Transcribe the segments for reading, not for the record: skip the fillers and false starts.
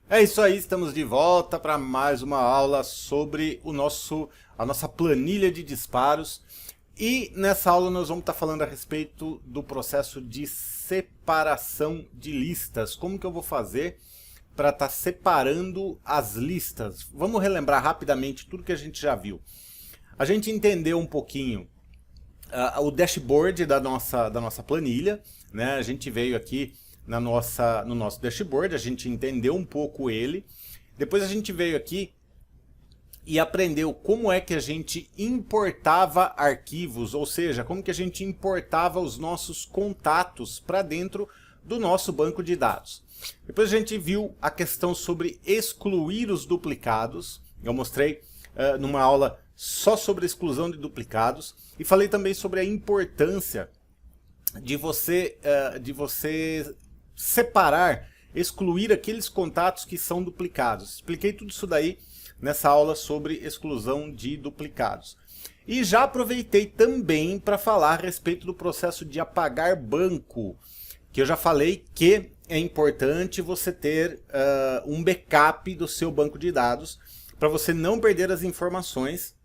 É isso aí, estamos de volta para mais uma aula sobre a nossa planilha de disparos. E nessa aula nós vamos estar falando a respeito do processo de separação de listas. Como que eu vou fazer para estar separando as listas? Vamos relembrar rapidamente tudo que a gente já viu. A gente entendeu um pouquinho o dashboard da nossa planilha, né? A gente veio aqui no nosso dashboard, a gente entendeu um pouco ele. Depois a gente veio aqui e aprendeu como é que a gente importava arquivos, ou seja, como que a gente importava os nossos contatos para dentro do nosso banco de dados. Depois a gente viu a questão sobre excluir os duplicados. Eu mostrei numa aula só sobre exclusão de duplicados e falei também sobre a importância de você separar, excluir aqueles contatos que são duplicados. Expliquei tudo isso daí nessa aula sobre exclusão de duplicados. E já aproveitei também para falar a respeito do processo de apagar banco, que eu já falei que é importante você ter um backup do seu banco de dados para você não perder as informações,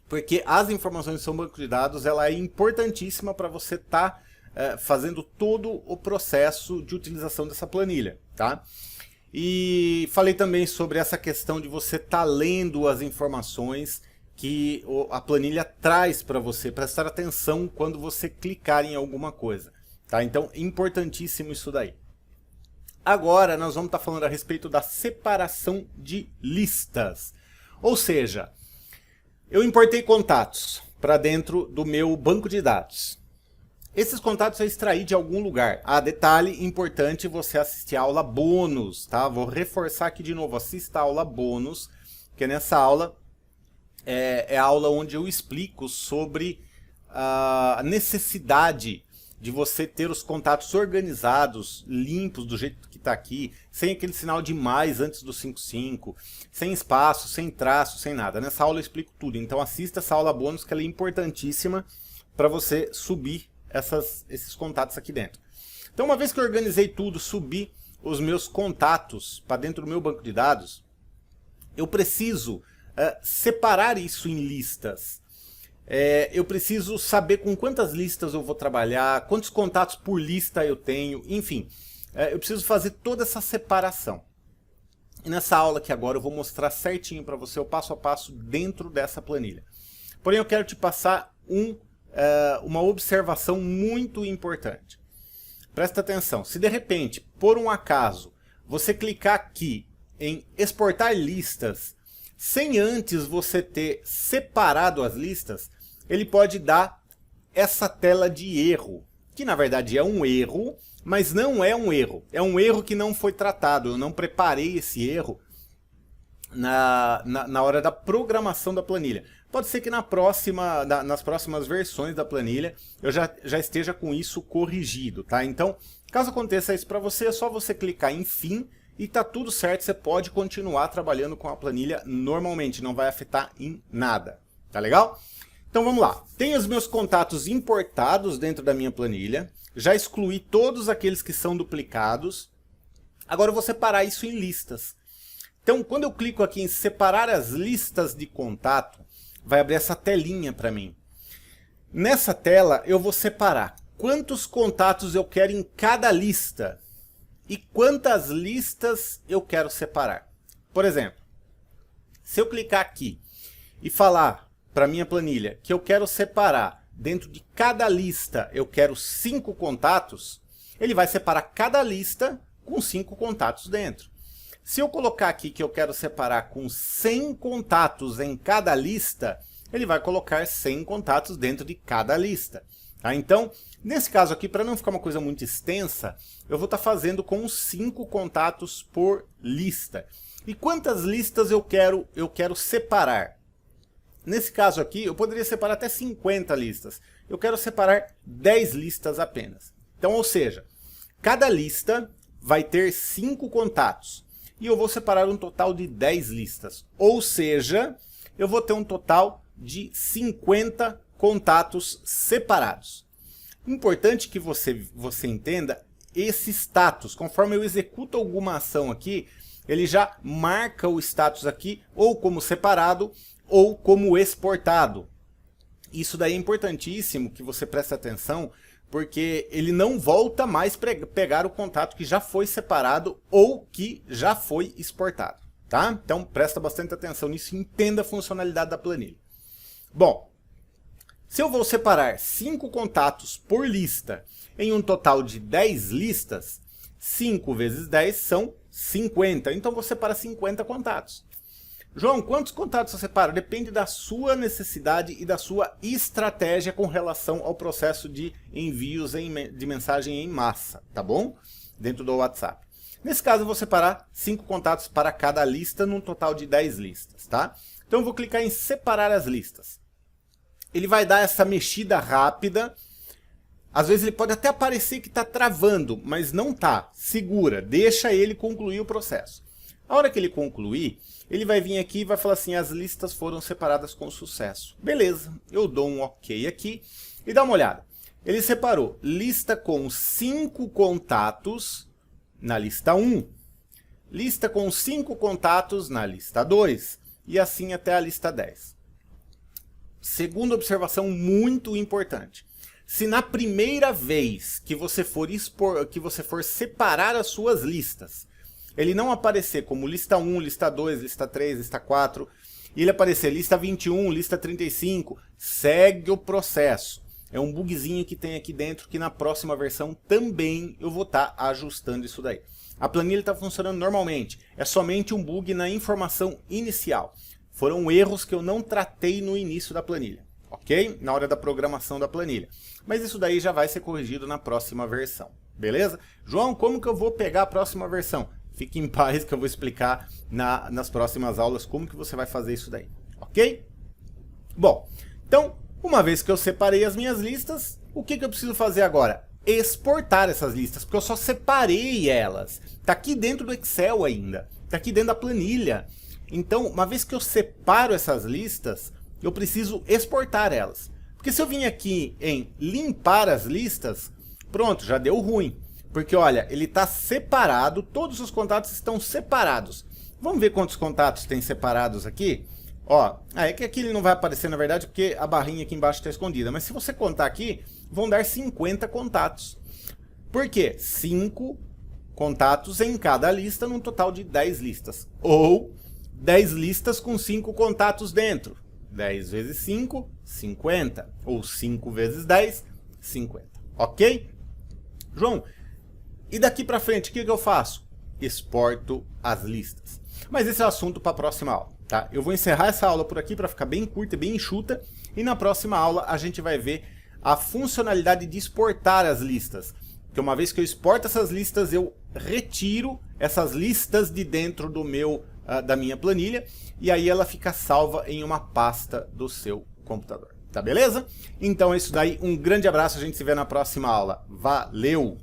porque as informações do seu banco de dados ela é importantíssima para você estar fazendo todo o processo de utilização dessa planilha, tá? E falei também sobre essa questão de você estar lendo as informações que a planilha traz para você, prestar atenção quando você clicar em alguma coisa, tá? Então, importantíssimo isso daí. Agora, nós vamos estar falando a respeito da separação de listas. Ou seja, eu importei contatos para dentro do meu banco de dados. Esses contatos eu extraí de algum lugar. Ah, detalhe importante, você assistir a aula bônus, tá? Vou reforçar aqui de novo, assista a aula bônus, que nessa aula é a aula onde eu explico sobre a necessidade de você ter os contatos organizados, limpos, do jeito que está aqui, sem aquele sinal de mais antes do 55, sem espaço, sem traço, sem nada. Nessa aula eu explico tudo, então assista essa aula bônus que ela é importantíssima para você subir esses contatos aqui dentro. Então, uma vez que eu organizei tudo, subi os meus contatos para dentro do meu banco de dados, eu preciso separar isso em listas. Eu preciso saber com quantas listas eu vou trabalhar, quantos contatos por lista eu tenho, enfim. Eu preciso fazer toda essa separação. E nessa aula aqui agora eu vou mostrar certinho para você o passo a passo dentro dessa planilha. Porém, eu quero te passar uma observação muito importante. Presta atenção, se de repente, por um acaso, você clicar aqui em exportar listas, sem antes você ter separado as listas, ele pode dar essa tela de erro, que na verdade é um erro, mas não é um erro. É um erro que não foi tratado, eu não preparei esse erro na hora da programação da planilha. Pode ser que nas próximas versões da planilha eu já esteja com isso corrigido, tá? Então, caso aconteça isso para você, é só você clicar em fim e tá tudo certo, você pode continuar trabalhando com a planilha normalmente, não vai afetar em nada, tá legal? Então vamos lá, tenho os meus contatos importados dentro da minha planilha, já excluí todos aqueles que são duplicados, agora eu vou separar isso em listas. Então, quando eu clico aqui em separar as listas de contato, vai abrir essa telinha para mim. Nessa tela, eu vou separar quantos contatos eu quero em cada lista e quantas listas eu quero separar. Por exemplo, se eu clicar aqui e falar para minha planilha que eu quero separar dentro de cada lista, eu quero 5 contatos, ele vai separar cada lista com 5 contatos dentro. Se eu colocar aqui que eu quero separar com 100 contatos em cada lista, ele vai colocar 100 contatos dentro de cada lista. Tá? Então, nesse caso aqui, para não ficar uma coisa muito extensa, eu vou estar fazendo com 5 contatos por lista. E quantas listas eu quero separar? Nesse caso aqui, eu poderia separar até 50 listas. Eu quero separar 10 listas apenas. Então, ou seja, cada lista vai ter 5 contatos. E eu vou separar um total de 10 listas. Ou seja, eu vou ter um total de 50 contatos separados. Importante que você entenda esse status. Conforme eu executo alguma ação aqui, ele já marca o status aqui ou como separado ou como exportado. Isso daí é importantíssimo que você preste atenção, porque ele não volta mais para pegar o contato que já foi separado ou que já foi exportado, tá? Então presta bastante atenção nisso e entenda a funcionalidade da planilha. Bom, se eu vou separar 5 contatos por lista em um total de 10 listas, 5 vezes 10 são 50. Então vou separar 50 contatos. João, quantos contatos eu separo? Depende da sua necessidade e da sua estratégia com relação ao processo de envios de mensagem em massa, tá bom? Dentro do WhatsApp. Nesse caso eu vou separar 5 contatos para cada lista num total de 10 listas, tá? Então eu vou clicar em separar as listas. Ele vai dar essa mexida rápida. Às vezes ele pode até aparecer que está travando, mas não está. Segura, deixa ele concluir o processo. A hora que ele concluir, ele vai vir aqui e vai falar assim, as listas foram separadas com sucesso. Beleza, eu dou um OK aqui e dá uma olhada. Ele separou lista com 5 contatos na lista 1, lista com 5 contatos na lista 2 e assim até a lista 10. Segunda observação muito importante. Se na primeira vez que você for separar as suas listas, ele não aparecer como lista 1, lista 2, lista 3, lista 4, e ele aparecer lista 21, lista 35, segue o processo. É um bugzinho que tem aqui dentro que na próxima versão também eu vou estar ajustando isso daí. A planilha está funcionando normalmente, é somente um bug na informação inicial. Foram erros que eu não tratei no início da planilha, ok? Na hora da programação da planilha. Mas isso daí já vai ser corrigido na próxima versão, beleza? João, como que eu vou pegar a próxima versão? Fique em paz que eu vou explicar nas próximas aulas como que você vai fazer isso daí, ok? Bom, então, uma vez que eu separei as minhas listas, o que eu preciso fazer agora? Exportar essas listas, porque eu só separei elas. Está aqui dentro do Excel ainda, está aqui dentro da planilha. Então, uma vez que eu separo essas listas, eu preciso exportar elas. Porque se eu vim aqui em limpar as listas, pronto, já deu ruim. Porque olha, ele está separado, todos os contatos estão separados. Vamos ver quantos contatos tem separados aqui? Ó, é que aqui ele não vai aparecer na verdade porque a barrinha aqui embaixo está escondida. Mas se você contar aqui, vão dar 50 contatos. Por quê? 5 contatos em cada lista num total de 10 listas. Ou 10 listas com 5 contatos dentro. 10 vezes 5, 50. Ou 5 vezes 10, 50. Ok? João, e daqui para frente, o que eu faço? Exporto as listas. Mas esse é o assunto para a próxima aula, tá? Eu vou encerrar essa aula por aqui para ficar bem curta e bem enxuta. E na próxima aula a gente vai ver a funcionalidade de exportar as listas. Porque uma vez que eu exporto essas listas, eu retiro essas listas de dentro do da minha planilha. E aí ela fica salva em uma pasta do seu computador. Tá beleza? Então é isso daí. Um grande abraço. A gente se vê na próxima aula. Valeu!